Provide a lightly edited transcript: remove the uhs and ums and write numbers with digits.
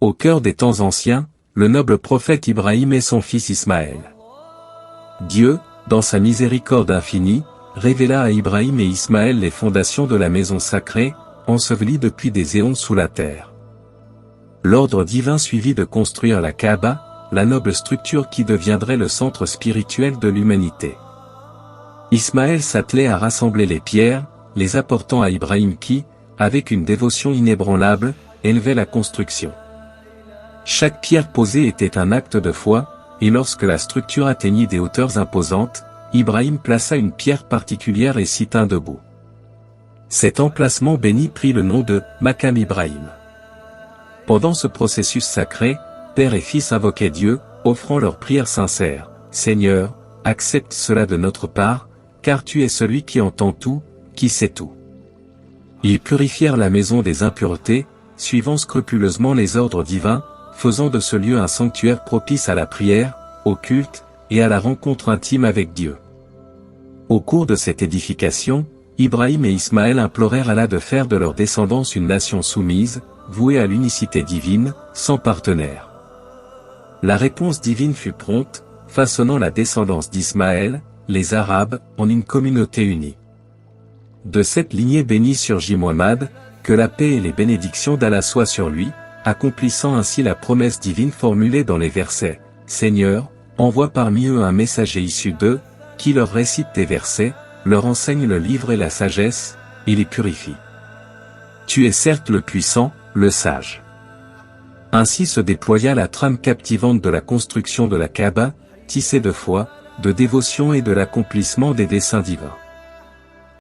Au cœur des temps anciens, le noble prophète Ibrahim et son fils Ismaël. Dieu, dans sa miséricorde infinie, révéla à Ibrahim et Ismaël les fondations de la maison sacrée, ensevelie depuis des éons sous la terre. L'ordre divin suivit de construire la Kaaba, la noble structure qui deviendrait le centre spirituel de l'humanité. Ismaël s'attelait à rassembler les pierres, les apportant à Ibrahim qui, avec une dévotion inébranlable, élevait la construction. Chaque pierre posée était un acte de foi, et lorsque la structure atteignit des hauteurs imposantes, Ibrahim plaça une pierre particulière et s'y tint debout. Cet emplacement béni prit le nom de Maqam Ibrahim. Pendant ce processus sacré, père et fils invoquaient Dieu, offrant leurs prières sincères. « Seigneur, accepte cela de notre part, car tu es celui qui entend tout, qui sait tout. » Ils purifièrent la maison des impuretés, suivant scrupuleusement les ordres divins, faisant de ce lieu un sanctuaire propice à la prière, au culte, et à la rencontre intime avec Dieu. Au cours de cette édification, Ibrahim et Ismaël implorèrent Allah de faire de leur descendance une nation soumise, vouée à l'unicité divine, sans partenaire. La réponse divine fut prompte, façonnant la descendance d'Ismaël, les Arabes, en une communauté unie. De cette lignée bénie surgit Muhammad, que la paix et les bénédictions d'Allah soient sur lui, accomplissant ainsi la promesse divine formulée dans les versets. Seigneur, envoie parmi eux un messager issu d'eux, qui leur récite tes versets, leur enseigne le livre et la sagesse, et les purifie. Tu es certes le puissant, le sage. Ainsi se déploya la trame captivante de la construction de la Kaaba, tissée de foi, de dévotion et de l'accomplissement des desseins divins.